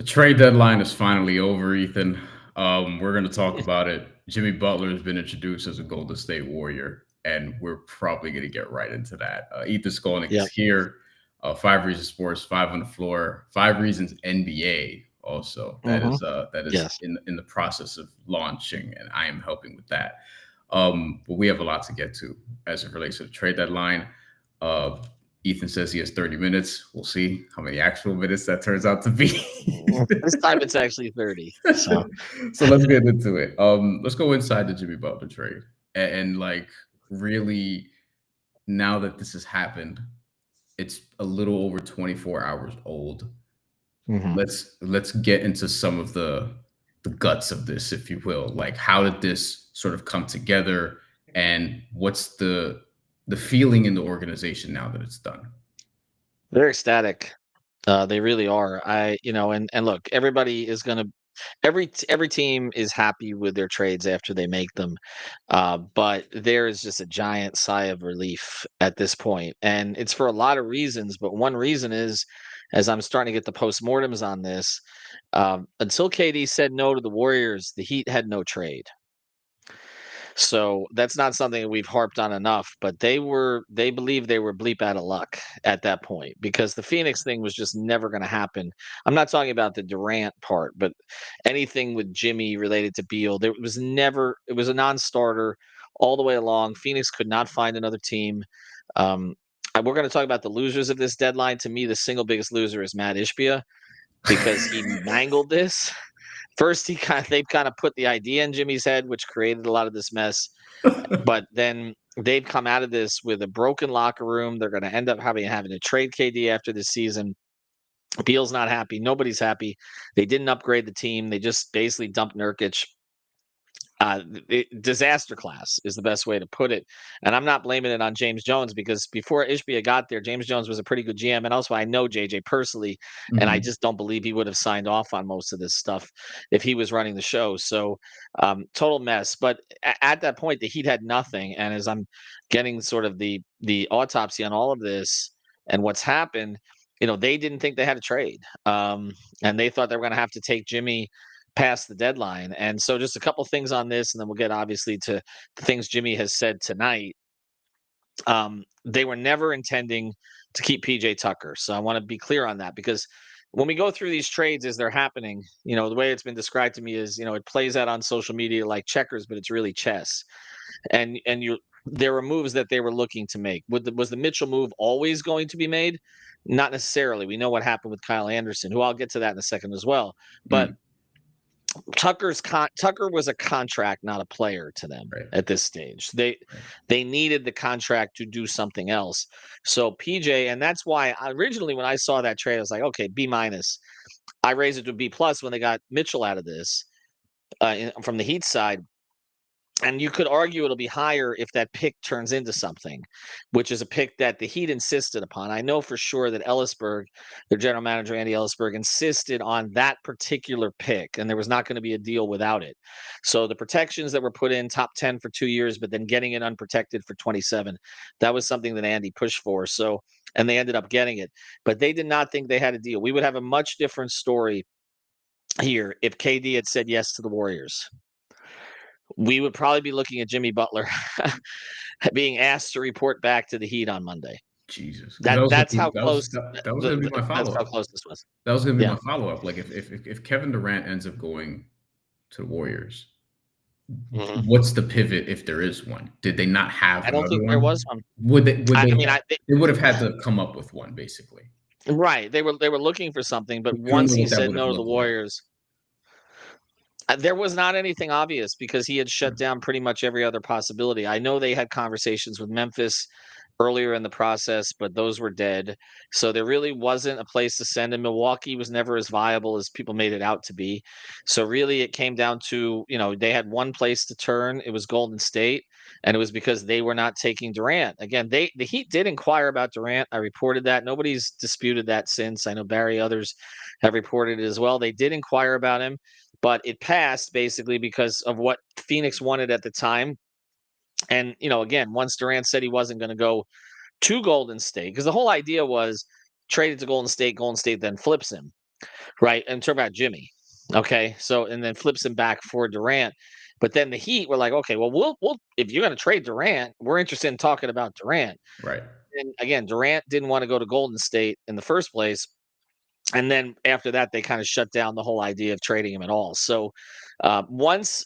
trade deadline is finally over, Ethan. We're going to talk about it. Jimmy Butler has been introduced as a Golden State Warrior, and we're probably going to get right into that. Ethan Skolnick Yeah. is here. Five Reasons Sports, Five on the Floor, Five Reasons NBA. Also, Hmm. that is Yes. in the process of launching, and I am helping with that. But we have a lot to get to as it relates to the trade deadline. Uh, Ethan says he has 30 minutes. We'll see how many actual minutes that turns out to be. This time it's actually 30. So So let's get into it. Let's go inside the Jimmy Butler trade and like really now that this has happened, it's a little over 24 hours old. mhm. Let's get into some of the guts of this, if you will. Like how did this sort of come together and what's the feeling in the organization now that it's done? They're ecstatic. They really are. And look, everybody is going to every team is happy with their trades after they make them. But there is just a giant sigh of relief at this point. And it's for a lot of reasons, but one reason is as I'm starting to get the postmortems on this, until KD said no to the Warriors, the Heat had no trade. So that's not something that we've harped on enough, but they believe they were bleep out of luck at that point because the Phoenix thing was just never going to happen. I'm not talking about the Durant part, but anything with Jimmy related to Beal, there was never it was a non-starter all the way along. Phoenix could not find another team. We're going to talk about the losers of this deadline. To me, the single biggest loser is Matt Ishbia because he mangled this. First, they've kind of put the idea in Jimmy's head, which created a lot of this mess. But then they've come out of this with a broken locker room. They're going to end up having to trade KD after this season. Beal's not happy. Nobody's happy. They didn't upgrade the team. They just basically dumped Nurkic. Disaster class is the best way to put it. And I'm not blaming it on James Jones because before Ishbia got there, James Jones was a pretty good GM. And also, I know JJ personally, and I Mhm. just don't believe he would have signed off on most of this stuff if he was running the show. So, total mess. But at that point, the Heat had nothing. And as I'm getting sort of the autopsy on all of this and what's happened, they didn't think they had a trade, and they thought they were going to have to take Jimmy past the deadline. And so just a couple things on this, and then we'll get obviously to the things Jimmy has said tonight. They were never intending to keep PJ Tucker. So I want to be clear on that because when we go through these trades as they're happening, the way it's been described to me is, it plays out on social media like checkers, but it's really chess. And there were moves that they were looking to make. Was the Mitchell move always going to be made? Not necessarily. We know what happened with Kyle Anderson, who I'll get to that in a second as well. But Mm. Tucker was a contract, not a player to them Right. at this stage. They Right. they needed the contract to do something else. So PJ, and that's why originally when I saw that trade, I was like, okay, B minus. I raised it to B plus when they got Mitchell out of this from the Heat side. And you could argue it'll be higher if that pick turns into something, which is a pick that the Heat insisted upon. I know for sure that Ellisberg, their general manager, Andy Ellisberg, insisted on that particular pick, and there was not going to be a deal without it. So the protections that were put in top 10 for 2 years, but then getting it unprotected for 27, that was something that Andy pushed for. So, and they ended up getting it, but they did not think they had a deal. We would have a much different story here if KD had said yes to the Warriors. We would probably be looking at Jimmy Butler being asked to report back to the Heat on Monday. Jesus, because That's how close that was gonna be my that's follow how up. close this was. That was gonna be Yeah, my follow up. Like if Kevin Durant ends up going to the Warriors, mhm. what's the pivot if there is one? Did they not have I don't another think there was one? one. Would they? Would I they? mean, They would have had to come up with one, basically. right. They were looking for something, but You don't once know he what that said would have no to the looked like. Warriors, there was not anything obvious because he had shut down pretty much every other possibility. I know they had conversations with Memphis earlier in the process, but those were dead. So there really wasn't a place to send him. Milwaukee was never as viable as people made it out to be. So really it came down to, they had one place to turn. It was Golden State, and it was because they were not taking Durant. Again, the Heat did inquire about Durant. I reported that. Nobody's disputed that since. I know Barry, others have reported it as well. They did inquire about him, but it passed basically because of what Phoenix wanted at the time. And, again, once Durant said he wasn't going to go to Golden State, because the whole idea was traded to Golden State then flips him. right? And talk about Jimmy. Okay, so and then flips him back for Durant. But then the Heat were like, okay, well, we'll if you're going to trade Durant, we're interested in talking about Durant. Right. And again, Durant didn't want to go to Golden State in the first place. And then after that, they kind of shut down the whole idea of trading him at all. So once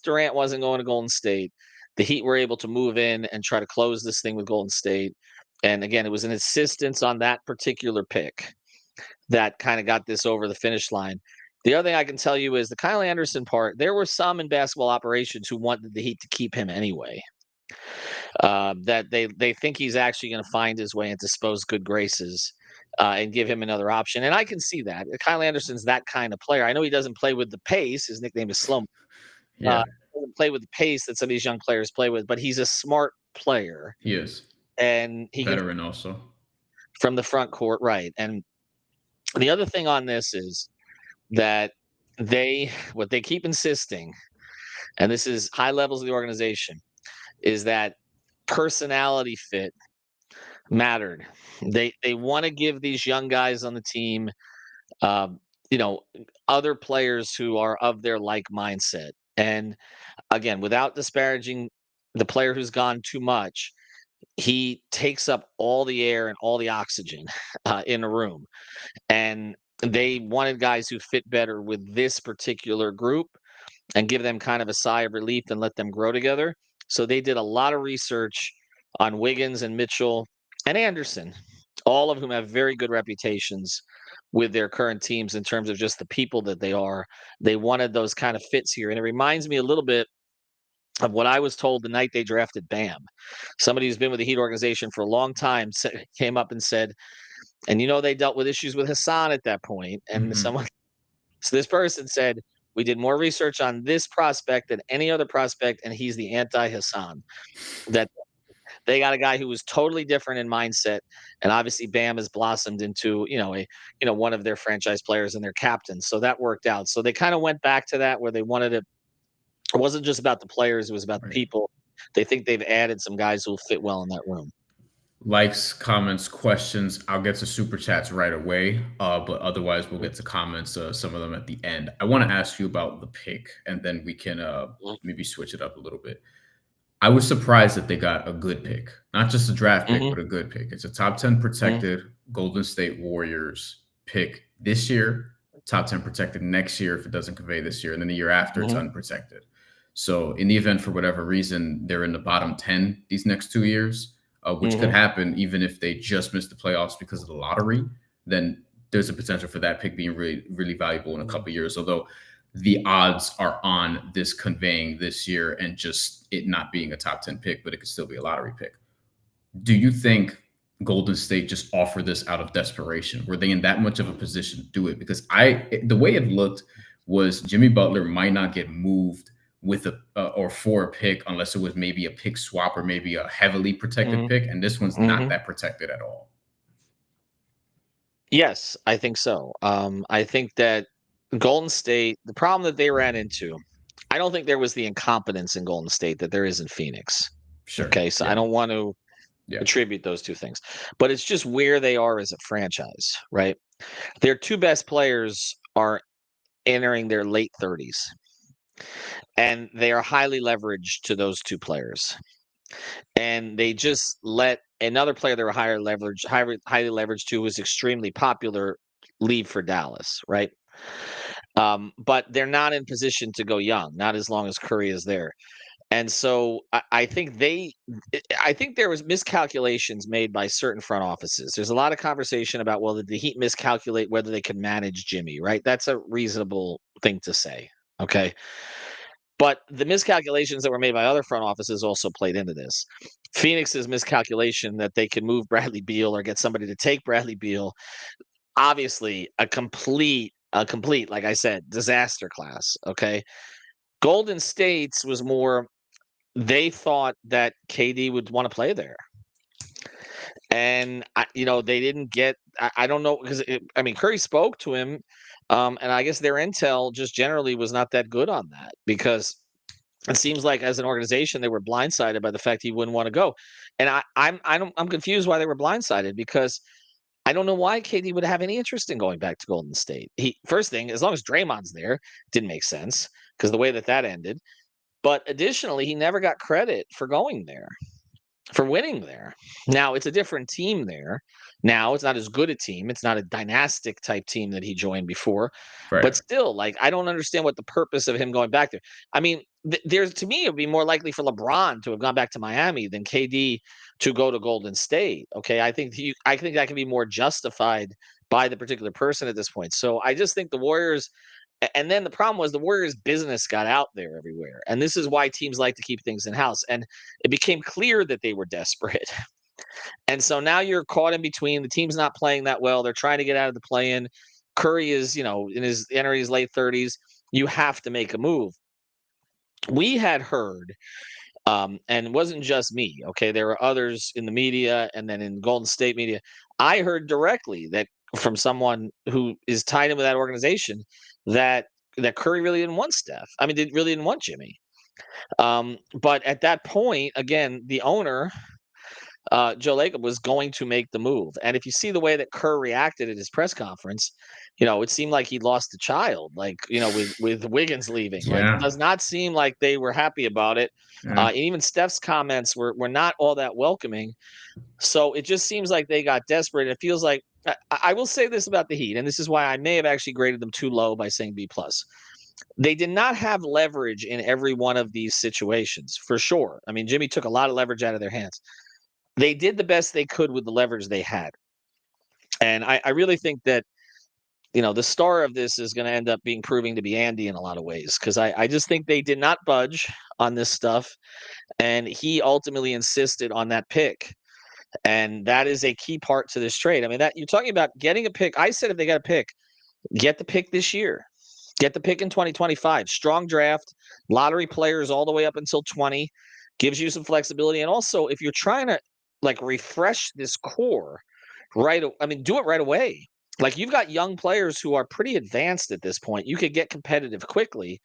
Durant wasn't going to Golden State, the Heat were able to move in and try to close this thing with Golden State. And again, it was an insistence on that particular pick that kind of got this over the finish line. The other thing I can tell you is the Kyle Anderson part. There were some in basketball operations who wanted the Heat to keep him anyway. That they think he's actually going to find his way into Spo's good graces and give him another option. And I can see that. Kyle Anderson's that kind of player. I know he doesn't play with the pace. His nickname is Slow. Yeah, Doesn't play with the pace that some of these young players play with, but he's a smart player, he is. and he can Veteran also. from the front court, right? And the other thing on this is that what they keep insisting, and this is high levels of the organization, is that personality fit mattered. They want to give these young guys on the team, um, you know, other players who are of their like mindset. And again, without disparaging the player who's gone too much, he takes up all the air and all the oxygen in a room. And they wanted guys who fit better with this particular group and give them kind of a sigh of relief and let them grow together. So they did a lot of research on Wiggins and Mitchell and Anderson, all of whom have very good reputations with their current teams in terms of just the people that they are. They wanted those kind of fits here. And it reminds me a little bit of what I was told the night they drafted Bam. Somebody who's been with the Heat organization for a long time came up and said, and they dealt with issues with Hassan at that point. And Hmm. so this person said, we did more research on this prospect than any other prospect, and he's the anti-Hassan. That they got a guy who was totally different in mindset, and obviously Bam has blossomed into one of their franchise players and their captain. So that worked out. So they kind of went back to that where they wanted it. It wasn't just about the players; it was about the Right. people. They think they've added some guys who will fit well in that room. Likes, comments, questions. I'll get to super chats right away. But otherwise, we'll get to comments, some of them at the end. I want to ask you about the pick, and then we can maybe switch it up a little bit. I was surprised that they got a good pick, not just a draft pick, Mm-hmm. but a good pick. It's a top 10 Mm-hmm. protected Golden State Warriors pick this year, top 10 protected next year if it doesn't convey this year, and then the year after it's Mm-hmm. unprotected. So, in the event for whatever reason they're in the bottom 10 these next 2 years, which could Mm-hmm. happen even if they just miss the playoffs because of the lottery, then there's a potential for that pick being really, really valuable in a couple years. Although the odds are on this conveying this year and just it not being a top 10 pick, but it could still be a lottery pick. Do you think Golden State just offered this out of desperation? Were they in that much of a position to do it? Because the way it looked was Jimmy Butler might not get moved with or for a pick unless it was maybe a pick swap or maybe a heavily protected pick, and this one's not Mm-hmm. that protected at all. Yes, I think so. I think that Golden State, the problem that they ran into, I don't think there was the incompetence in Golden State that there is in Phoenix. Sure. Okay, so I Yeah. don't want to Yeah. attribute those two things, but it's just where they are as a franchise, right? Their two best players are entering their late 30s, and they are highly leveraged to those two players. And they just let another player they were highly leveraged to, was extremely popular, leave for Dallas, right? But they're not in position to go young, not as long as Curry is there. And so I think I think there was miscalculations made by certain front offices. There's a lot of conversation about, well, did the Heat miscalculate whether they could manage Jimmy, right? That's a reasonable thing to say. Okay. But the miscalculations that were made by other front offices also played into this. Phoenix's miscalculation that they could move Bradley Beal or get somebody to take Bradley Beal, obviously a complete, like I said, disaster class. Okay. Golden State's was more, they thought that KD would want to play there. And they didn't get. I don't know, because I mean, Curry spoke to him, and I guess their intel just generally was not that good on that, because it seems like as an organization they were blindsided by the fact he wouldn't want to go. And I'm confused why they were blindsided, because I don't know why KD would have any interest in going back to Golden State. First thing, as long as Draymond's there, didn't make sense because the way that ended. But additionally, he never got credit for going there, for winning there. Now it's a different team there. Now it's not as good a team. It's not a dynastic type team that he joined before. Right. But still, like, I don't understand what the purpose of him going back there. I mean, there's to me, it would be more likely for LeBron to have gone back to Miami than KD to go to Golden State. Okay, I think that can be more justified by the particular person at this point. So I just think the Warriors. And then the problem was the Warriors' business got out there everywhere. And this is why teams like to keep things in house. And it became clear that they were desperate. And so now you're caught in between. The team's not playing that well. They're trying to get out of the play-in. Curry is, entering his late 30s. You have to make a move. We had heard, and it wasn't just me, okay? There were others in the media and then in Golden State media. I heard directly that from someone who is tied in with that organization that Curry really didn't want Steph. I mean, really didn't want Jimmy. But at that point, again, the owner, Joe Lacob, was going to make the move. And if you see the way that Kerr reacted at his press conference, it seemed like he lost a child, like, with Wiggins leaving. Like, it does not seem like they were happy about it. Yeah. Even Steph's comments were not all that welcoming. So it just seems like they got desperate. It feels like I will say this about the Heat, and this is why I may have actually graded them too low by saying B+. They did not have leverage in every one of these situations, for sure. I mean, Jimmy took a lot of leverage out of their hands. They did the best they could with the leverage they had. And I really think that, the star of this is going to end up proving to be Andy in a lot of ways, because I just think they did not budge on this stuff. And he ultimately insisted on that pick. And that is a key part to this trade. I mean, that you're talking about getting a pick. I said if they got a pick, get the pick this year. Get the pick in 2025. Strong draft, lottery players all the way up until 20, gives you some flexibility. And also, if you're trying to refresh this core, do it right away. Like, you've got young players who are pretty advanced at this point. You could get competitive quickly.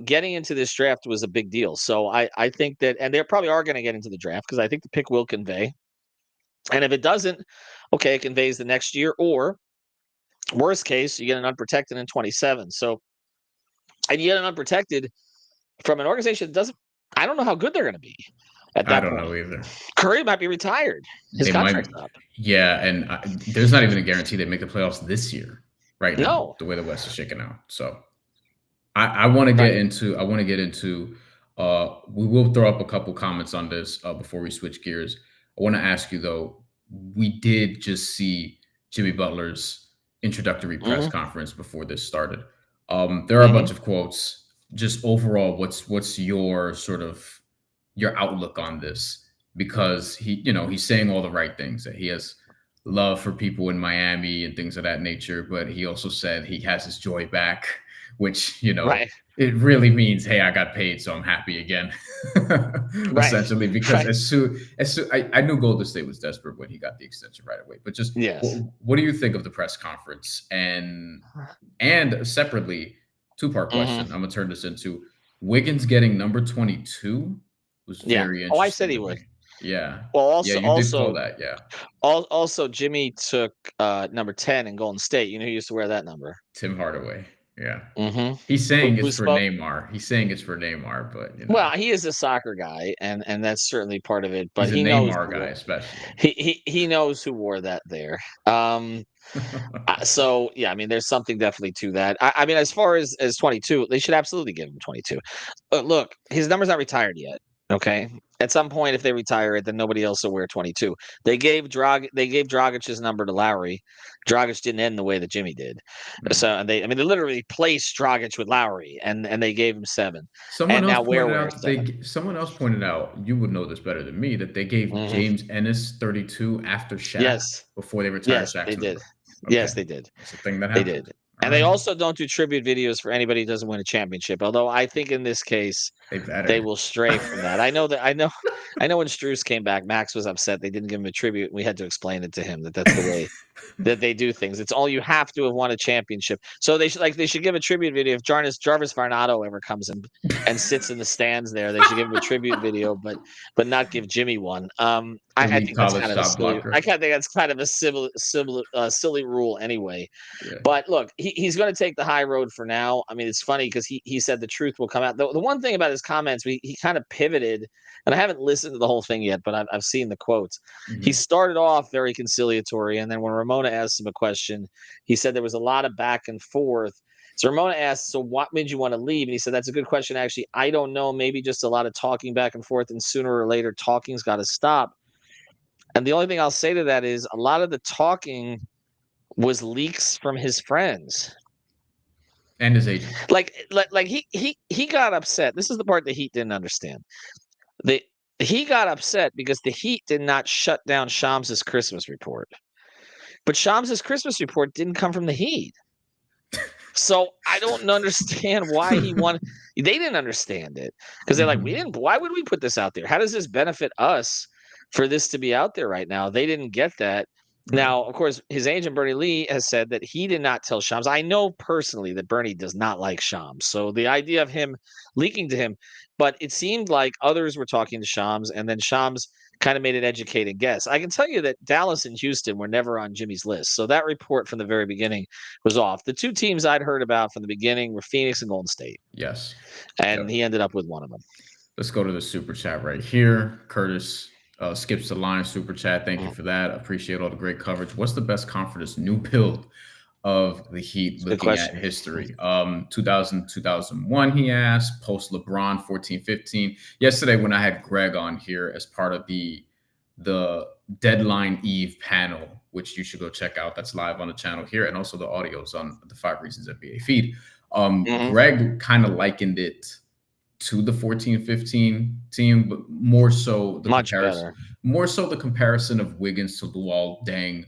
Getting into this draft was a big deal. So I think that, and they probably are going to get into the draft because I think the pick will convey. And if it doesn't, okay, it conveys the next year, or worst case, you get an unprotected in 27. So, and you get an unprotected from an organization that doesn't, I don't know how good they're going to be at that point. I don't know either. Curry might be retired. His contract's up. Yeah, and there's not even a guarantee they make the playoffs this year, right now, No. the way the West is shaking out. So I want to get into, we will throw up a couple comments on this before we switch gears. I want to ask you, though, we did just see Jimmy Butler's introductory press conference before this started. There are a bunch of quotes. Just overall, what's your sort of your outlook on this? Because he's saying all the right things, that he has love for people in Miami and things of that nature, but he also said he has his joy back, which, right. It really means, hey, I got paid, so I'm happy again. Essentially, because as soon I knew Golden State was desperate when he got the extension right away. But just what do you think of the press conference? And separately, two-part question. I'm gonna turn this into Wiggins getting number 22 was very interesting. Oh, I said he would. Yeah. Well, you did call that. Yeah. Also, Jimmy took number 10 in Golden State. You know who used to wear that number? Tim Hardaway. Yeah. He's saying it's for Neymar. He's saying it's for Neymar, but well, he is a soccer guy, and that's certainly part of it. But he's a Neymar guy, especially. He knows who wore that there. So yeah, I mean, there's something definitely to that. I mean, as far as 22, they should absolutely give him 22. Look, his number's not retired yet. Okay. At some point, if they retire it, then nobody else will wear 22. They gave Dragic's number to Lowry. Dragic didn't end the way that Jimmy did. So they literally placed Dragic with Lowry, and they gave him 7. Someone else pointed out, you would know this better than me, that they gave James Ennis 32 after Shaq before they retired Shaq. They did. Okay. Yes, they did. It's a thing that happened. They did. And they also don't do tribute videos for anybody who doesn't win a championship. Although I think in this case, they will stray from that. I know when Strus came back, Max was upset they didn't give him a tribute. And we had to explain it to him that's the way that they do things. It's all you have to have won a championship. So they should give a tribute video. If Jarvis Varnado ever comes in and sits in the stands there, they should give him a tribute video, but not give Jimmy one. I elite think that's college kind of a shot silly. blocker. I kind of think that's kind of a silly rule anyway. Yeah. But look, he's going to take the high road for now. I mean, it's funny because he said the truth will come out. The one thing about his comments, he kind of pivoted, and I haven't listened to the whole thing yet, but I've seen the quotes. He Mhm. started off very conciliatory, and then when Ramona asked him a question, he said there was a lot of back and forth. So Ramona asked, "So what made you want to leave?" And he said, "That's a good question. Actually, I don't know. Maybe just a lot of talking back and forth, and sooner or later, talking's got to stop." And the only thing I'll say to that is a lot of the talking was leaks from his friends. And his agent. Like he got upset. This is the part the Heat didn't understand. The He got upset because the Heat did not shut down Shams's Christmas report. But Shams's Christmas report didn't come from the Heat. So I don't understand why he wanted. They didn't understand it because they're like, we Mhm. didn't. Why would we put this out there? How does this benefit us for this to be out there right now? They didn't get that. Right. Now, of course, his agent Bernie Lee has said that he did not tell Shams. I know personally that Bernie does not like Shams. So the idea of him leaking to him, but it seemed like others were talking to Shams, and then Shams kind of made an educated guess. I can tell you that Dallas and Houston were never on Jimmy's list. So that report from the very beginning was off. The two teams I'd heard about from the beginning were Phoenix and Golden State, Yes. and Yep. he ended up with one of them. Let's go to the super chat right here. Curtis skips the line super chat. Thank you Mhm. for that. Appreciate all the great coverage. What's the best conference new build of the Heat It's a good looking at question. history? 2000, 2001, he asked. Post LeBron, 14, 15. Yesterday, when I had Greg on here as part of the deadline eve panel, which you should go check out. That's live on the channel here, and also the audio's on the 5 Reasons NBA feed. Mhm. Greg kind of likened it to the 14-15 team, but Much better. more so the comparison of Wiggins to Luol Deng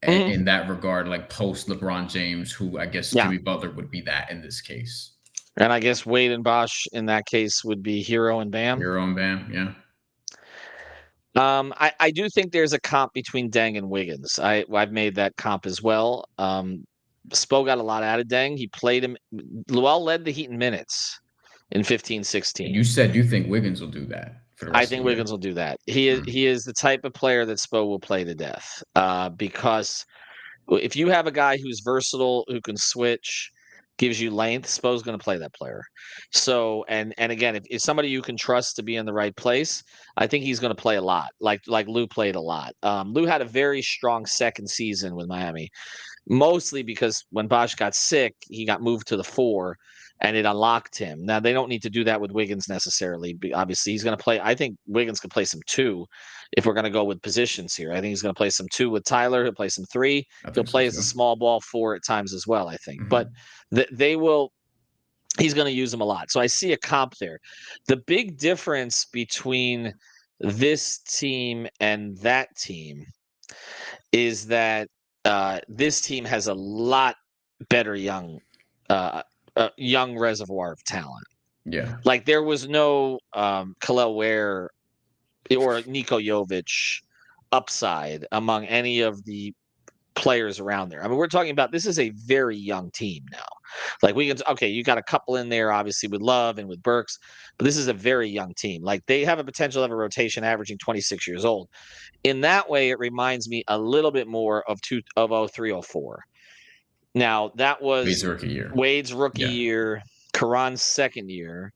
in Mhm. that regard, like post LeBron James, who I guess Yeah. Jimmy Butler would be that in this case. And I guess Wade and Bosch in that case would be Hero and Bam. Your own Bam, yeah. I do think there's a comp between Deng and Wiggins. I've made that comp as well. Spo got a lot out of Deng. He played him. Luol led the Heat in minutes in 15, And 16. you said you think Wiggins will do that for the I rest of think the year. Wiggins will do that. He is Mm, he is the type of player that Spo will play to death. Because if you have a guy who's versatile, who can switch, gives you length, Spo's going to play that player. So and again, if somebody you can trust to be in the right place, I think he's going to play a lot. Like Lou played a lot. Lou had a very strong second season with Miami, mostly because when Bosch got sick, he got moved to the 4 and it unlocked him. Now they don't need to do that with Wiggins necessarily. Obviously, he's going to play. I think Wiggins can play some 2 if we're going to go with positions here. I think he's going to play some 2 with Tyler. He'll play some 3. I He'll think so play as a too. small ball 4 at times as well, I think. But Hmm. they will. He's going to use them a lot. So I see a comp there. The big difference between this team and that team is that this team has a lot better uh, young reservoir of talent. Yeah. Like there was no Khalil Ware or Niko Jovic upside among any of the players around there. I mean, we're talking about this is a very young team now. Like we can okay, you got a couple in there, obviously with Love and with Burks, but this is a very young team. Like they have a potential of a rotation averaging 26 years old. In that way, it reminds me a little bit more of 0304. Now that Wade's was rookie year. Wade's rookie Yeah. year, Karan's second year.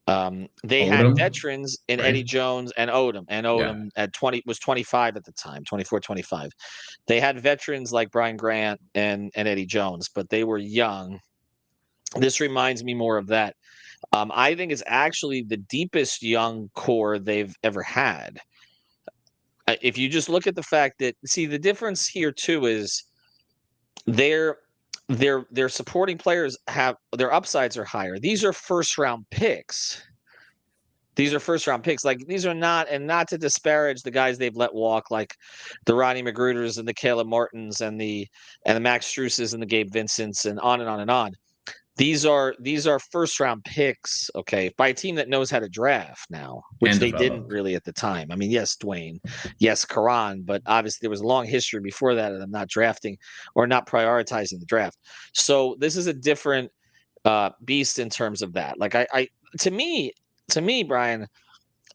They had Odom, veterans in Eddie right? Jones and Yeah. Odom at 20 was 25 at the time, 24, 25. They had veterans like Brian Grant and Eddie Jones, but they were young. This reminds me more of that. I think it's actually the deepest young core they've ever had. If you just look at the fact that see the difference here too is their their supporting players have their upsides are higher. These are first round picks. These are first round picks. Like these are not, and not to disparage the guys they've let walk, like the Rodney Magruders and the Caleb Martins and the Max Struces and the Gabe Vincents and on and on and on. These are first round picks, okay, by a team that knows how to draft now, which And they didn't develop. really at the time. I mean, yes, Dwayne, yes, Karan, but obviously there was a long history before that of them not drafting or not prioritizing the draft. So this is a different beast in terms of that. Like I to me, Brian,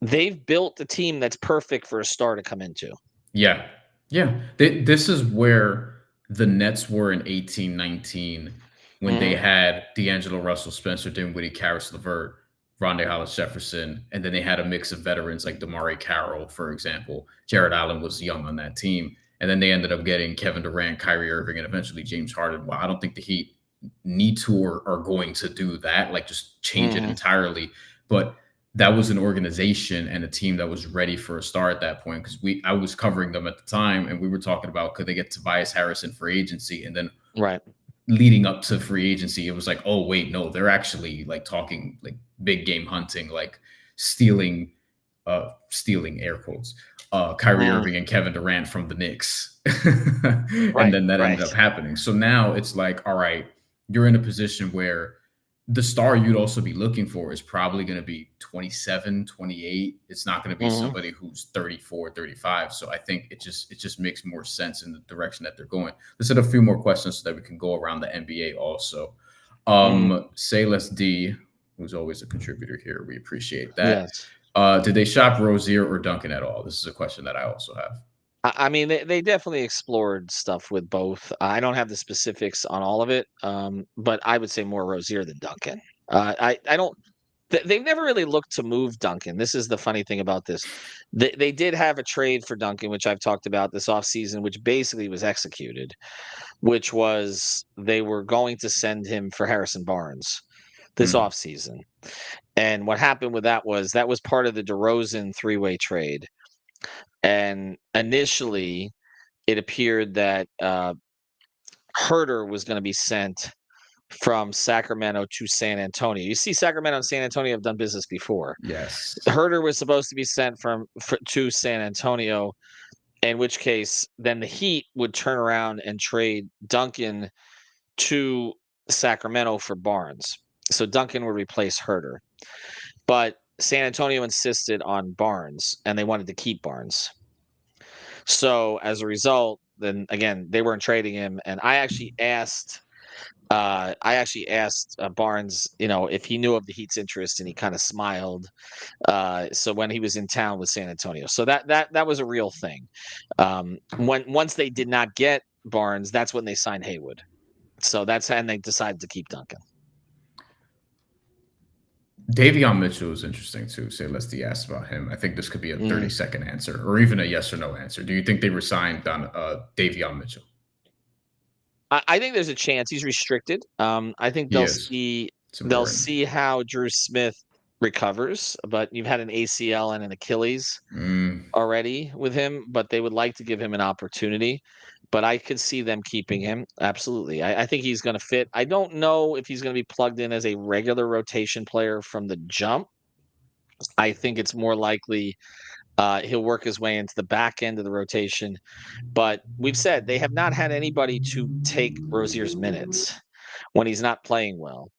they've built a team that's perfect for a star to come into. Yeah. Yeah. This is where the Nets were in 18-19 when they Hmm. had D'Angelo Russell, Spencer Dinwiddie, Karis LeVert, Rondae Hollis Jefferson, and then they had a mix of veterans like Damari Carroll, for example. Jared Allen was young on that team. And then they ended up getting Kevin Durant, Kyrie Irving, and eventually James Harden. Well, I don't think the Heat need to or are going to do that, like just change it Hmm. entirely. But that was an organization and a team that was ready for a star at that point because I was covering them at the time and we were talking about could they get Tobias Harris in free agency, and then Right. leading up to free agency it was like, oh wait, no, they're actually like talking like big game hunting, like stealing stealing air quotes Kyrie Mm. Irving and Kevin Durant from the Knicks. And Right. then that ended Right. up happening. So now it's like, all right, you're in a position where the star you'd also be looking for is probably going to be 27, 28. It's not going to be Hmm. somebody who's 34, 35. So I think it just makes more sense in the direction that they're going. Let's hit a few more questions so that we can go around the NBA also. Hmm. Sayless D, who's always a contributor here, we appreciate that. Yes. Did they shop Rozier or Duncan at all? This is a question that I also have. I mean, they definitely explored stuff with both. I don't have the specifics on all of it, but I would say more Rozier than Duncan. I don't. They've never really looked to move Duncan. This is the funny thing about this. They did have a trade for Duncan, which I've talked about this offseason, which basically was executed, which was they were going to send him for Harrison Barnes this Hmm. offseason. And what happened with that was part of the DeRozan three-way trade. And initially, it appeared that Herter was going to be sent from Sacramento to San Antonio. You see, Sacramento and San Antonio have done business before. Yes. Herter was supposed to be sent to San Antonio, in which case then the Heat would turn around and trade Duncan to Sacramento for Barnes. So Duncan would replace Herter. But San Antonio insisted on Barnes and they wanted to keep Barnes. So as a result, then again, they weren't trading him. And I actually asked Barnes, if he knew of the Heat's interest, and he kind of smiled. So when he was in town with San Antonio, so that was a real thing. Once they did not get Barnes, that's when they signed Haywood. So and they decided to keep Duncan. Davion Mitchell is interesting too. Say, let's D asked about him. I think this could be a Mm. 30-second answer or even a yes or no answer. Do you think they resigned on Davion Mitchell? I think there's a chance he's restricted. I think He is. It's they'll important. see how Drew Smith recovers, but you've had an ACL and an Achilles Mm, already with him, but they would like to give him an opportunity. But I could see them keeping him. Absolutely. I think he's going to fit. I don't know if he's going to be plugged in as a regular rotation player from the jump. I think it's more likely he'll work his way into the back end of the rotation. But we've said they have not had anybody to take Rozier's minutes when he's not playing well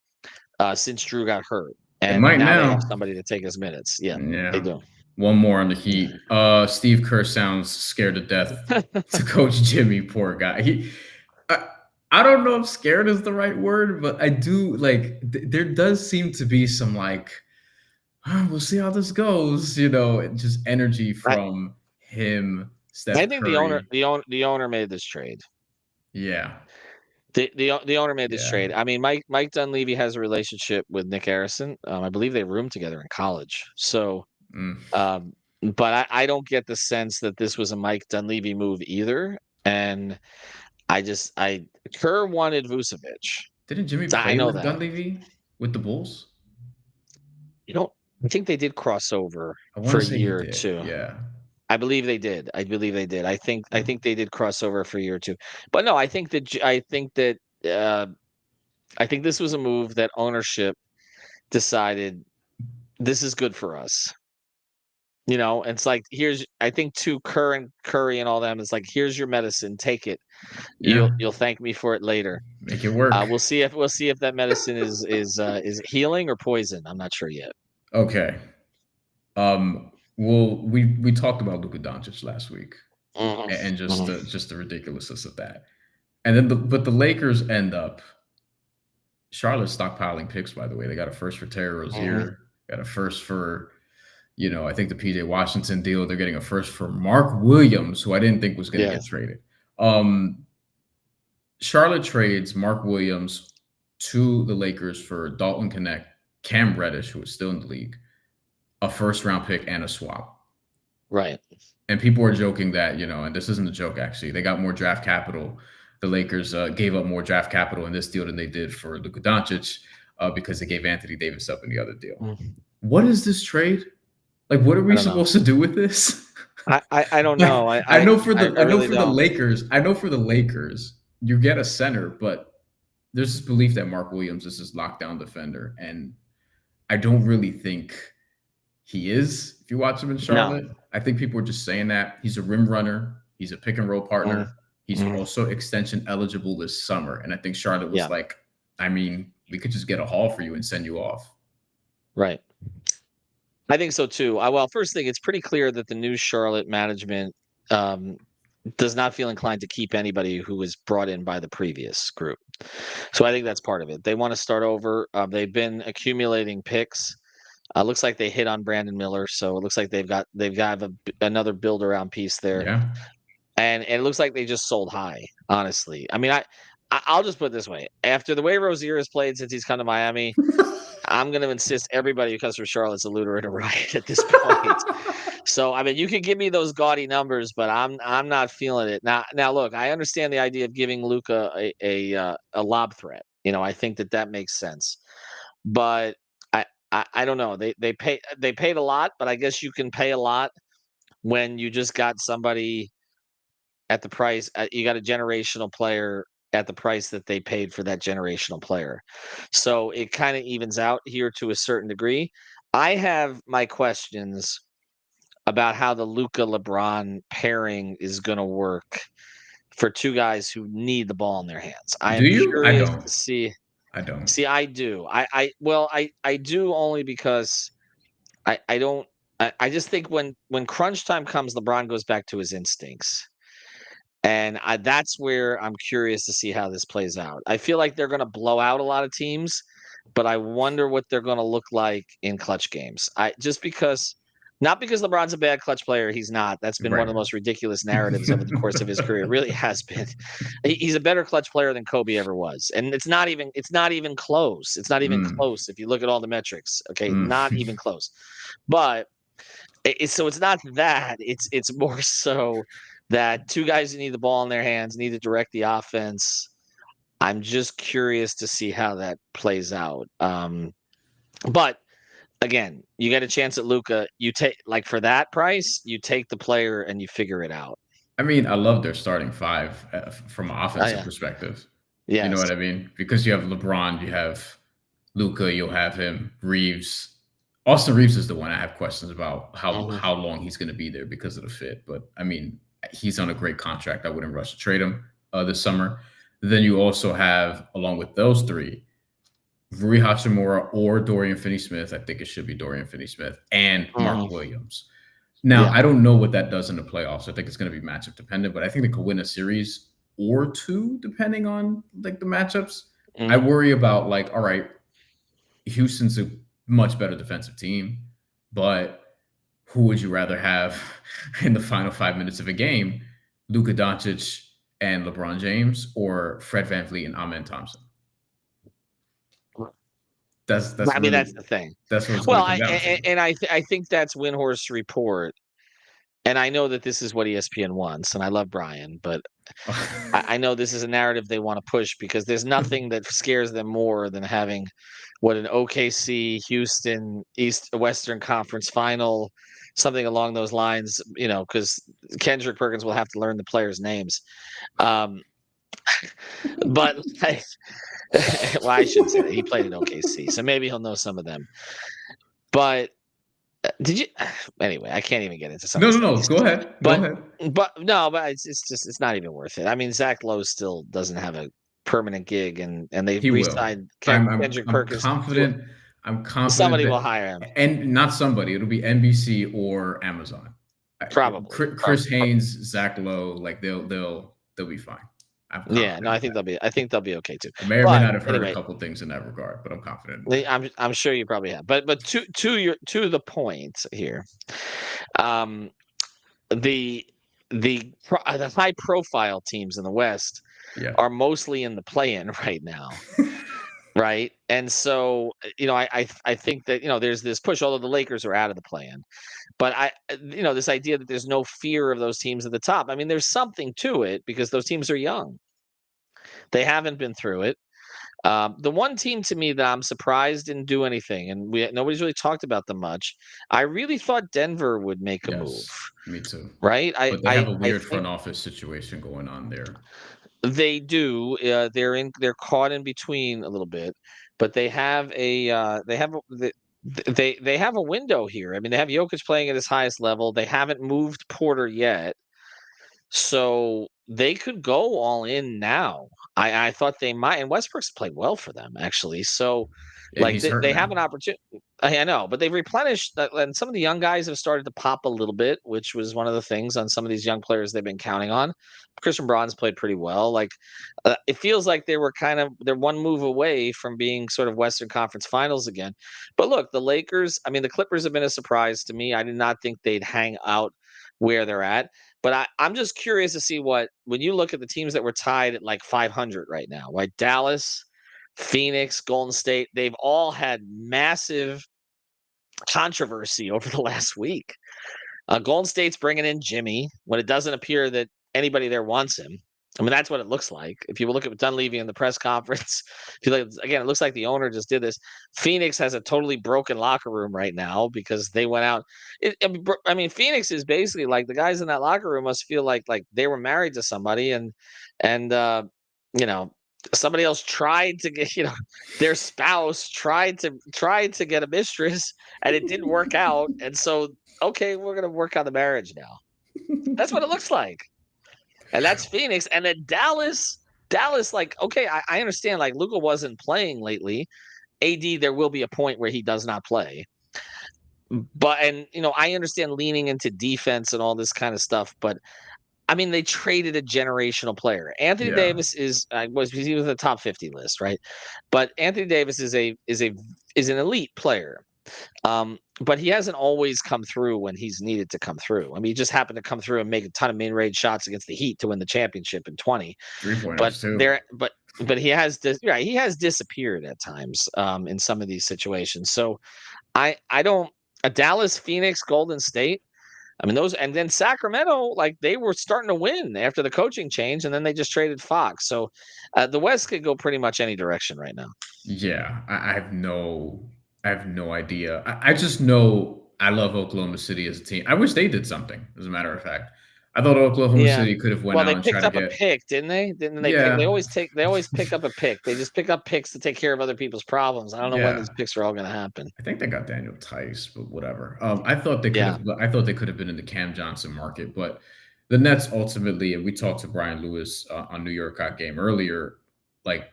since Drew got hurt. they And might now they have now. somebody to take his minutes. Yeah, they Yeah. do. One more on the Heat. Steve Kerr sounds scared to death to coach Jimmy. Poor guy. I, I don't know if scared is the right word, but I do like. There does seem to be some like, we'll see how this goes. Just energy I, from him, I Steph think the owner, Curry. the owner made this trade. Yeah, The owner made this yeah. trade. I mean, Mike Dunleavy has a relationship with Nick Harrison. I believe they roomed together in college. So, Mm. um, but I don't get the sense that this was a Mike Dunleavy move either. And I Kerr wanted Vucevic. Didn't Jimmy I play know with that. Dunleavy with the Bulls? You don't. I think they did cross over I want for to a say he year or did. two. Yeah. I believe they did. I believe they did. I think they did cross over for a year or two. But no, I think this was a move that ownership decided this is good for us. It's like I think to Kerr and Curry and all them, it's like here's your medicine, take it. Yeah. You'll thank me for it later. Make it work. We'll see if that medicine is healing or poison. I'm not sure yet. Okay. Well, we talked about Luka Doncic last week, Mhm, and mhm, just the ridiculousness of that. And then but the Lakers end up Charlotte stockpiling picks. By the way, they got a first for Terry mhm. Rozier, got a first for I think the PJ Washington deal, they're getting a first for Mark Williams, who I didn't think was going to Yeah. get traded. Charlotte trades Mark Williams to the Lakers for Dalton Connect, Cam Reddish, who is still in the league, a first round pick, and a swap. Right. And people are joking that, and this isn't a joke, actually, they got more draft capital. The Lakers gave up more draft capital in this deal than they did for Luka Doncic because they gave Anthony Davis up in the other deal. What is this trade? Like, what are we supposed to do with this? I don't know. I know for the Lakers. I know for the Lakers, you get a center, but there's this belief that Mark Williams is this lockdown defender, and I don't really think he is. If you watch him in Charlotte, I think people are just saying that. He's a rim runner. He's a pick and roll partner. He's also extension eligible this summer, and I think Charlotte was like, I mean, we could just get a haul for you and send you off. Right. I think so too. Well, first thing, it's pretty clear that the new Charlotte management does not feel inclined to keep anybody who was brought in by the previous group. So I think that's part of it. They want to start over. They've been accumulating picks. Looks like they hit on Brandon Miller, so it looks like they've got another build around piece there. Yeah. And it looks like they just sold high. Honestly, I mean, I'll just put it this way: after the way Rozier has played since he's come to Miami. I'm going to insist everybody who comes from Charlotte's a looter and a riot at this point. So, I mean, you can give me those gaudy numbers, but I'm not feeling it. Now, look, I understand the idea of giving Luka a lob threat. I think that makes sense. But I don't know. They paid a lot, but I guess you can pay a lot when you just got somebody at the price. You got a generational player at the price that they paid for that generational player. So it kind of evens out here to a certain degree. I have my questions about how the Luka LeBron pairing is going to work for two guys who need the ball in their hands. I am curious to see. I don't. See, I do. I do only because I don't. I just think when crunch time comes, LeBron goes back to his instincts. And that's where I'm curious to see how this plays out. I feel like they're going to blow out a lot of teams, but I wonder what they're going to look like in clutch games. Not because LeBron's a bad clutch player. He's not. That's been one of the most ridiculous narratives over the course of his career. It really has been. He's a better clutch player than Kobe ever was, and it's not even close. It's not even close if you look at all the metrics. Okay, not even close. But so it's not that. It's more so that two guys who need the ball in their hands need to direct the offense. I'm just curious to see how that plays out. But again, you get a chance at Luka. You take for that price, you take the player and you figure it out. I mean, I love their starting five from an offensive perspective. Yeah, you know what I mean? Because you have LeBron, you have Luka, you'll have him, Reeves. Austin Reeves is the one I have questions about how long he's going to be there because of the fit. But I mean, he's on a great contract. I wouldn't rush to trade him this summer. Then you also have, along with those three, Rui Hachimura or Dorian Finney-Smith. I think it should be Dorian Finney-Smith and Mark Williams. Now, I don't know what that does in the playoffs. I think it's going to be matchup dependent, but I think they could win a series or two depending on the matchups. I worry about all right, Houston's a much better defensive team, but who would you rather have in the final 5 minutes of a game? Luka Doncic and LeBron James, or Fred VanVleet and Amen Thompson? That's the thing. That's what it's I think that's Windhorst's report. And I know that this is what ESPN wants, and I love Bryan, but I know this is a narrative they want to push because there's nothing that scares them more than having an OKC, Houston, Western Conference final, something along those lines, because Kendrick Perkins will have to learn the players' names. But well, I shouldn't say that. He played at OKC, so maybe he'll know some of them. But did you? Anyway, I can't even get into some. No. Go ahead. But it's not even worth it. I mean, Zach Lowe still doesn't have a permanent gig, and they've re-signed Kendrick Perkins. I'm confident somebody will hire him, and not somebody. It'll be NBC or Amazon. Probably Chris Haynes, Zach Lowe, they'll be fine. I'm Yeah, no, confident in that. I think they'll be okay too. I may or may But not have heard a anyway, couple things in that regard, but I'm confident in that. I'm sure you probably have. But to the point here, um, the the high profile teams in the West Yeah. are mostly in the play-in right now, right? And so, I think that, there's this push, although the Lakers are out of the play-in. But this idea that there's no fear of those teams at the top. I mean, there's something to it because those teams are young. They haven't been through it. The one team to me that I'm surprised didn't do anything, and nobody's really talked about them much. I really thought Denver would make a move, Yes, me too. right? I But they have I a I weird think front office situation going on there. they do. They're caught in between a little bit, but they have a window here. I mean, they have Jokic playing at his highest level. They haven't moved Porter yet. So they could go all in now. I thought they might, and Westbrook's played well for them actually. So, And like he's hurt they have now. an opportunity. I know, but they've replenished, and some of the young guys have started to pop a little bit, which was one of the things on some of these young players they've been counting on. Christian Braun's played pretty well. Like it feels like they're one move away from being sort of Western Conference Finals again. But look, the Lakers. I mean, the Clippers have been a surprise to me. I did not think they'd hang out where they're at. But I'm just curious to see when you look at the teams that were tied at like 500 right now, right? Dallas, Phoenix, Golden State, they've all had massive controversy over the last week. Golden State's bringing in Jimmy when it doesn't appear that anybody there wants him. I mean, that's what it looks like. If you look at Dunleavy in the press conference, if you look, again, it looks like the owner just did this. Phoenix has a totally broken locker room right now because they went out. I mean, Phoenix is basically like the guys in that locker room must feel like they were married to somebody and you know somebody else tried to get their spouse tried to get a mistress and it didn't work out, and so okay, we're gonna work on the marriage now. That's what it looks like. And that's Phoenix. And then Dallas, like, okay, I understand like Luka wasn't playing lately. AD, there will be a point where he does not play. But and I understand leaning into defense and all this kind of stuff, but I mean, they traded a generational player. Anthony Yeah. Davis he was in the top 50 list, right? But Anthony Davis is an elite player. But he hasn't always come through when he's needed to come through. I mean, he just happened to come through and make a ton of mid-range shots against the Heat to win the championship in 20. But 3-pointers too. there, but he has disappeared at times in some of these situations. So I don't Dallas, Phoenix, Golden State. I mean those, and then Sacramento, like they were starting to win after the coaching change, and then they just traded Fox. So the West could go pretty much any direction right now. Yeah, I have no idea. I just know I love Oklahoma City as a team. I wish they did something. As a matter of fact, I thought Oklahoma Yeah. City could have went Well, out they and tried picked to up a get. pick, didn't they? Didn't they pick? Yeah, They always pick up a pick. They just pick up picks to take care of other people's problems. I don't know when yeah. these picks are all going to happen. I think they got Daniel Tice, but whatever. I thought they could Yeah. have. I thought they could have been in the Cam Johnson market, but the Nets ultimately. And we talked to Brian Lewis on New York Got Game earlier. Like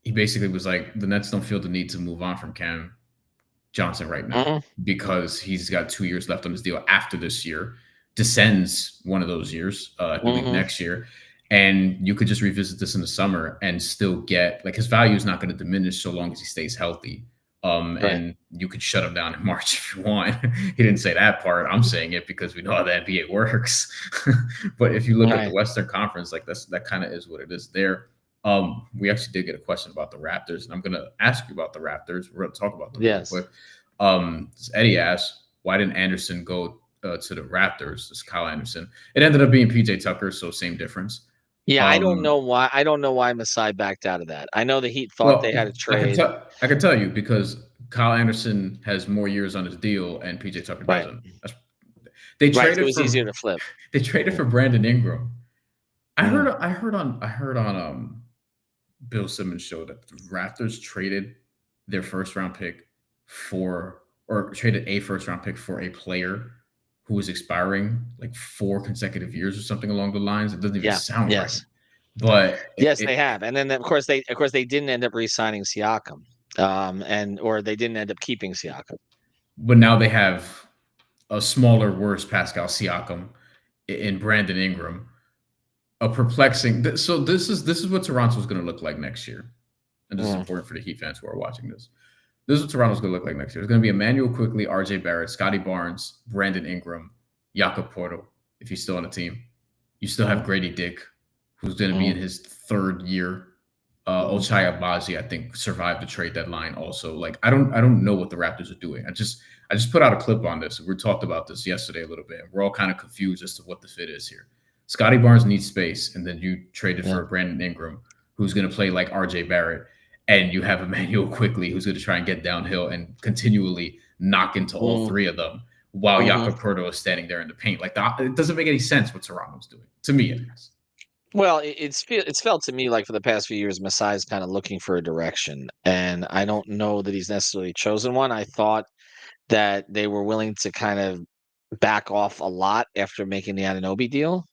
he basically was like, the Nets don't feel the need to move on from Cam Johnson right now Mhm. because he's got 2 years left on his deal after this year. Descends one of those years, I believe Mhm. next year. And you could just revisit this in the summer and still get like his value is not going to diminish so long as he stays healthy. Right. And you could shut him down in March if you want. He didn't say that part. I'm saying it because we know how the NBA works. But if you look at the Right. Western Conference, like that kind of is what it is there. We actually did get a question about the Raptors, and I'm going to ask you about the Raptors. We're going to talk about them real Yes. quick. Eddie asked, why didn't Anderson go to the Raptors? This is Kyle Anderson. It ended up being PJ Tucker, so same difference. Yeah, I don't Um, know why. I don't know why Masai backed out of that. I know the Heat thought they well, had a trade. I can tell you because Kyle Anderson has more years on his deal, and PJ Tucker Right. doesn't. They Right. So it traded was easier to flip. for Brandon Ingram. Mm. I heard on Bill Simmons show that the Raptors traded their first round pick for, or traded a first round pick for a player who was expiring like 4 consecutive years or something along the lines. It doesn't even Yeah. sound right. Yes. But Yes, they have. And then of course they didn't end up re-signing Siakam. Or they didn't end up keeping Siakam. but now they have a smaller, worse Pascal Siakam in Brandon Ingram. a perplexing. So this is what Toronto's going to look like next year, and this is Mm, important for the Heat fans who are watching this. This is what Toronto's going to look like next year. It's going to be Emmanuel Quickly, R.J. Barrett, Scotty Barnes, Brandon Ingram, Jakob Porto, if he's still on the team. You still have mm, Grady Dick, who's going to be in mm, his third year. mm. Ochai Agbaji, I think, survived the trade deadline. Also, like I don't know what the Raptors are doing. I just put out a clip on this. We talked about this yesterday a little bit. We're all kind of confused as to what the fit is here. Scotty Barnes needs space, and then you traded Yeah. for Brandon Ingram, who's going to play like R.J. Barrett, and you have Emmanuel Quickly, who's going to try and get downhill and continually knock into all Mm, three of them, while mhm. Jakob Perto is standing there in the paint. Like it doesn't make any sense what Toronto's doing to me, at least. Well, it's felt to me like for the past few years, Masai's kind of looking for a direction, and I don't know that he's necessarily chosen one. I thought that they were willing to kind of back off a lot after making the Anunoby deal,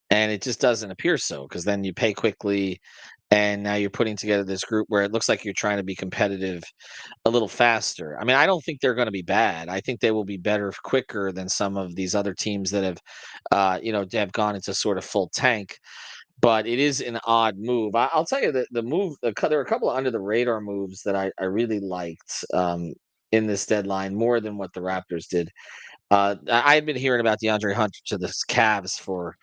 and it just doesn't appear so. Because then you pay quickly, and now you're putting together this group where it looks like you're trying to be competitive a little faster. I mean, I don't think they're going to be bad. I think they will be better quicker than some of these other teams that have, have gone into sort of full tank. But it is an odd move. I'll tell you that the move, there are a couple of under the radar moves that I really liked in this deadline more than what the Raptors did. I had been hearing about DeAndre Hunter to the Cavs for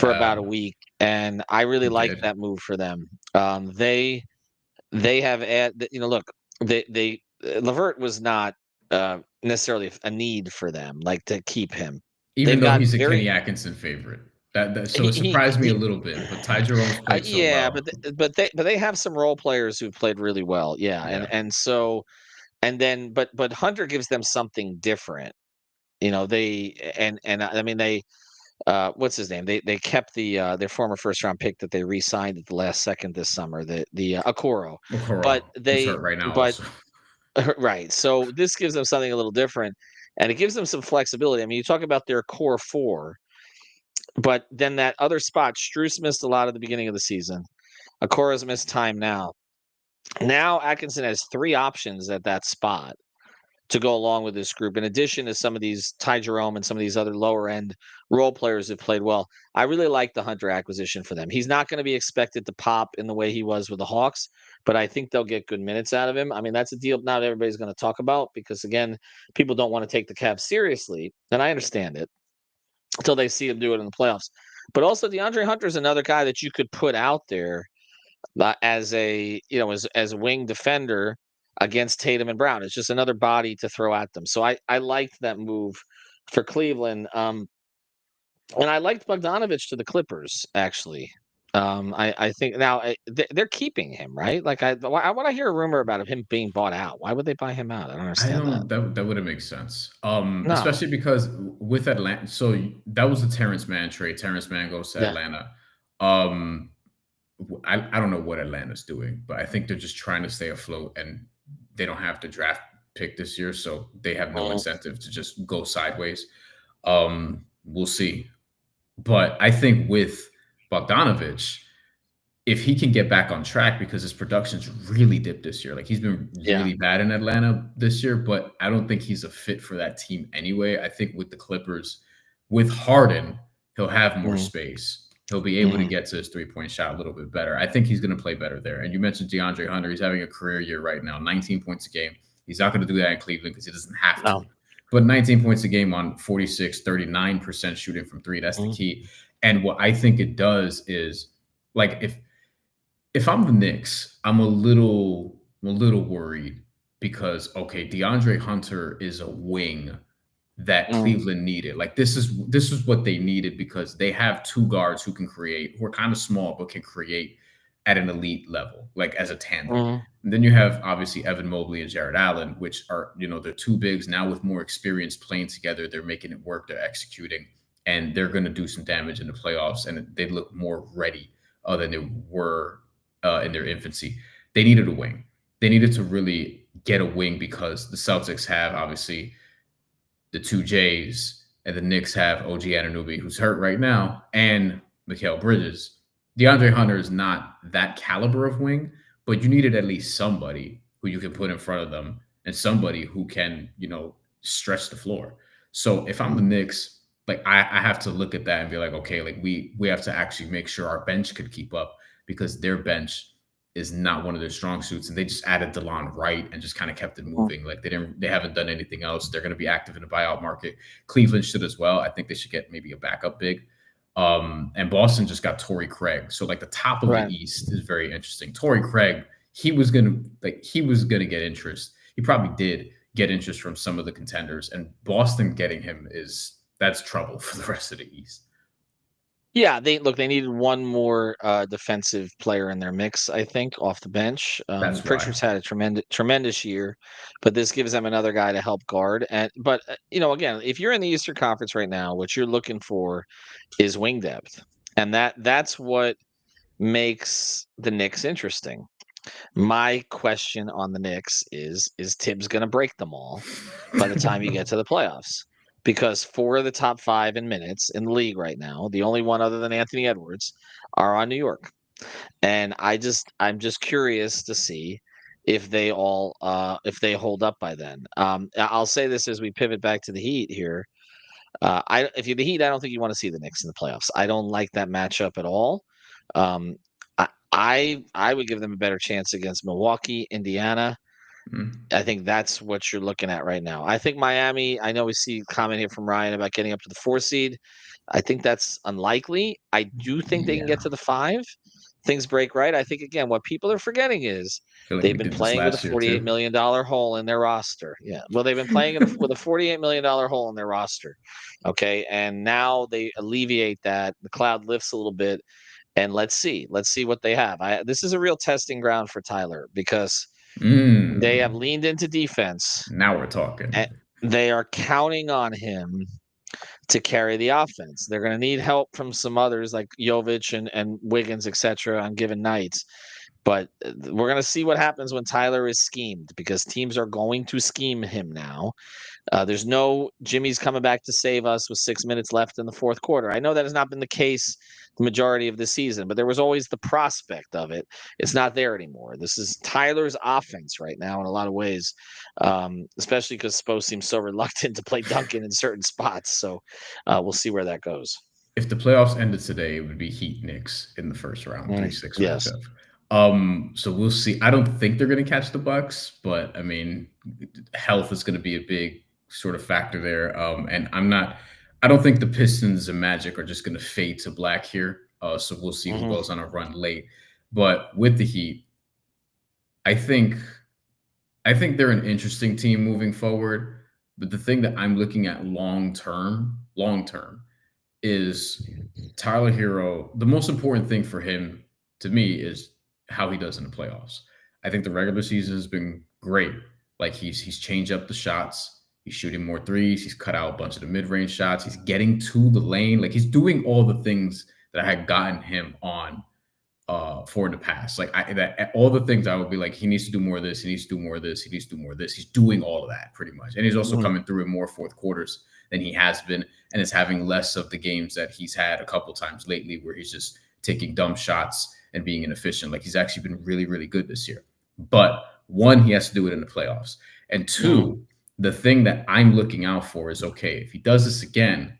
about a Yeah, week, and I really you liked did. that move for them. They have look, they Levert was not necessarily a need for them, like to keep him. Even They've though got he's a very Kenny Atkinson favorite. So it surprised me a he little bit, but Ty Jerome's played so yeah, well. but they have some role players who played really well. Yeah, and Yeah. and so and then but Hunter gives them something different. They and I mean they what's his name? They kept their former first round pick that they re-signed at the last second this summer, the Okoro. Okoro, But who's they hurt right now but also. right. So this gives them something a little different, and it gives them some flexibility. I mean, you talk about their core four, but then that other spot, Struess missed a lot at the beginning of the season. Okoro's missed time now. Now Atkinson has three options at that spot to go along with this group. In addition to some of these Ty Jerome and some of these other lower end role players who played well, I really like the Hunter acquisition for them. He's not going to be expected to pop in the way he was with the Hawks, but I think they'll get good minutes out of him. I mean, that's a deal not everybody's going to talk about because, again, people don't want to take the Cavs seriously, and I understand it until they see him do it in the playoffs. But also, DeAndre Hunter is another guy that you could put out there as a wing defender against Tatum and Brown. It's just another body to throw at them. So I liked that move for Cleveland. And I liked Bogdanovich to the Clippers actually. I think now they're keeping him, right? Like I want to hear a rumor about him being bought out. Why would they buy him out? I don't I understand that. don't that wouldn't make sense. No. Especially because with Atlanta, so that was the Terrence Mann trade. Terrence Mann goes to Yeah. Atlanta. Um, I don't know what Atlanta's doing, but I think they're just trying to stay afloat, and they don't have the draft pick this year, so they have no Mhm. incentive to just go sideways. We'll see. But I think with Bogdanovich, if he can get back on track, because his production's really dipped this year. Like he's been Yeah. really bad in Atlanta this year, but I don't think he's a fit for that team anyway. I think with the Clippers, with Harden, he'll have more Mhm. space. He'll be able to Mhm. get to his 3-point shot a little bit better. I think he's going to play better there. And you mentioned DeAndre Hunter. He's having a career year right now, 19 points a game. He's not going to do that in Cleveland because he doesn't have to. No. But 19 points a game on 46, 39% shooting from three, that's the Mhm. key. And what I think it does is, like, if I'm the Knicks, I'm a little worried because, okay, DeAndre Hunter is a wing that Mhm. Cleveland needed. Like this is what they needed because they have two guards who can create, who are kind of small but can create at an elite level, like as a tandem. Mhm. And then you have obviously Evan Mobley and Jared Allen, which are, they're two bigs now with more experience playing together. They're making it work. They're executing, and they're going to do some damage in the playoffs. And they look more ready than they were in their infancy. They needed a wing. They needed to really get a wing because the Celtics have obviously the two J's, and the Knicks have OG Anunoby, who's hurt right now, and Mikal Bridges. DeAndre Hunter is not that caliber of wing, but you needed at least somebody who you can put in front of them and somebody who can, stretch the floor. So if I'm the Mhm. Knicks, like I have to look at that and be like, okay, like we have to actually make sure our bench could keep up because their bench is not one of their strong suits, and they just added DeLon Wright and just kind of kept it Mhm. moving. Like they haven't done anything else. They're going to be active in the buyout market. Cleveland should as well. I think they should get maybe a backup big. And Boston just got Torrey Craig. So like the top of the Right. East is very interesting. Torrey Craig, he was gonna get interest. He probably did get interest from some of the contenders, and Boston getting him that's trouble for the rest of the East. Yeah, they needed one more defensive player in their mix, I think, off the bench. That's why. Pritchard's had a tremendous year, but this gives them another guy to help guard. And but again, if you're in the Eastern Conference right now, what you're looking for is wing depth, and that's what makes the Knicks interesting. My question on the Knicks is Tibbs going to break them all by the time you get to the playoffs? Because four of the top five in minutes in the league right now, the only one other than Anthony Edwards, are on New York. And I'm just curious to see if they hold up by then. I'll say this as we pivot back to the Heat here. If you're the Heat, I don't think you want to see the Knicks in the playoffs. I don't like that matchup at all. Um, I would give them a better chance against Milwaukee, Indiana. Mm. I think that's what you're looking at right now. I think Miami. I know we see a comment here from Ryan about getting up to the 4 seed. I think that's unlikely. I do think they can get Yeah. to the 5. Things break right. I think again, what people are forgetting is I feel like they've we been did this playing with a last year $48 too. million hole in their roster. Yeah, well, they've been playing with a $48 million hole in their roster. Okay, and now they alleviate that. The cloud lifts a little bit, and let's see what they have. This is a real testing ground for Tyler because they have Mm. leaned into defense, Now we're talking. and they are counting on him to carry the offense. They're going to need help from some others like Jovic and Wiggins, etc., on given nights. But we're going to see what happens when Tyler is schemed because teams are going to scheme him now. There's no Jimmy's coming back to save us with 6 minutes left in the fourth quarter. I know that has not been the case the majority of the season, but there was always the prospect of it. It's not there anymore. This is Tyler's offense right now in a lot of ways, especially because Spo seems so reluctant to play Duncan in certain spots. So we'll see where that goes. If the playoffs ended today, it would be Heat Knicks in the first round, 3-6 Yes. matchup. So we'll see. I don't think they're going to catch the Bucks, but I mean, health is going to be a big sort of factor there. And I don't think the Pistons and Magic are just going to fade to black here. So we'll see who Hmm. goes on a run late. But with the Heat, I think they're an interesting team moving forward. But the thing that I'm looking at long term, is Tyler Hero. The most important thing for him to me is how he does in the playoffs. I think the regular season has been great. Like he's changed up the shots. He's shooting more threes. He's cut out a bunch of the mid-range shots. He's getting to the lane. Like he's doing all the things that I had gotten him on for in the past. Like all the things I would be like, he needs to do more of this, he needs to do more of this, he needs to do more of this. He's doing all of that pretty much. And he's also Hmm. coming through in more fourth quarters than he has been, and is having less of the games that he's had a couple times lately where he's just taking dumb shots and being inefficient. Like he's actually been really, really good this year. But one, he has to do it in the playoffs. And Hmm. two, the thing that I'm looking out for is okay, if he does this again,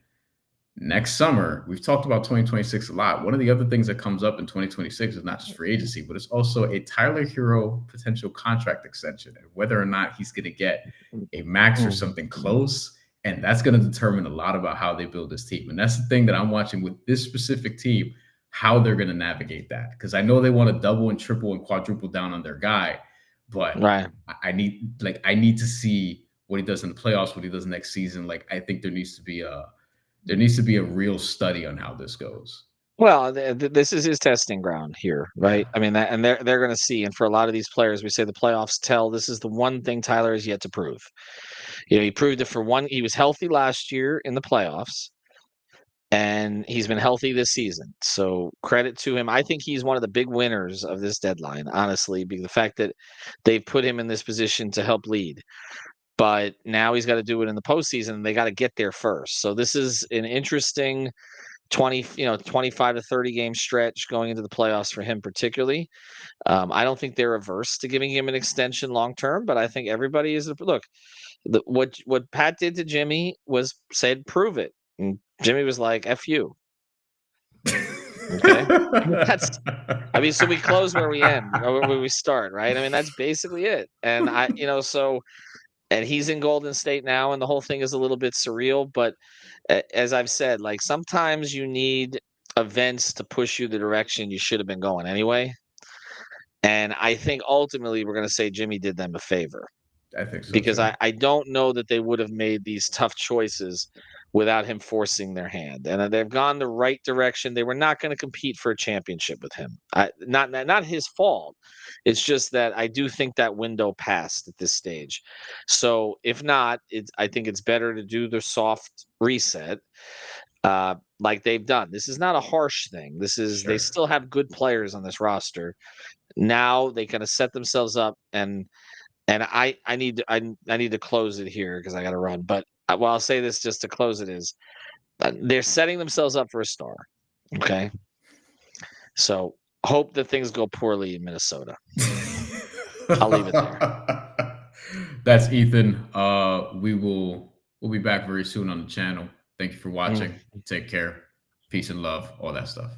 next summer, we've talked about 2026 a lot. One of the other things that comes up in 2026 is not just free agency, but it's also a Tyler Hero potential contract extension and whether or not he's going to get a max or something close. And that's going to determine a lot about how they build this team. And that's the thing that I'm watching with this specific team, how they're going to navigate that. Because I know they want to double and triple and quadruple down on their guy, but Right. I need to see what he does in the playoffs, what he does next season. Like I think there needs to be a real study on how this goes. Well, this is his testing ground here, Yeah. right? I mean, and they're going to see. And for a lot of these players, we say the playoffs tell. This is the one thing Tyler has yet to prove. He proved it for one. He was healthy last year in the playoffs, and he's been healthy this season. So credit to him. I think he's one of the big winners of this deadline, honestly, because the fact that they've put him in this position to help lead. But now he's got to do it in the postseason. And they got to get there first. So this is an interesting 25 to 30 game stretch going into the playoffs for him particularly. I don't think they're averse to giving him an extension long term, but I think everybody is look. What Pat did to Jimmy was said prove it. And Jimmy was like, "F you." Okay, so we close where we end, or where we start, right? I mean, that's basically it. And and he's in Golden State now, and the whole thing is a little bit surreal. But as I've said, like sometimes you need events to push you the direction you should have been going anyway. And I think ultimately we're going to say Jimmy did them a favor I think so because too. I don't know that they would have made these tough choices without him forcing their hand. And they've gone the right direction. They were not going to compete for a championship with him. Not his fault. It's just that I do think that window passed at this stage. So if not, I think it's better to do the soft reset like they've done. This is not a harsh thing. They Sure. still have good players on this roster. Now they kind of set themselves up, and I need to close it here because I got to run. But well, I'll say this just to close it is they're setting themselves up for a star. Okay, so hope that things go poorly in Minnesota. I'll leave it there. That's Ethan. We'll be back very soon on the channel. Thank you for Mm. watching. Take care. Peace and love. All that stuff.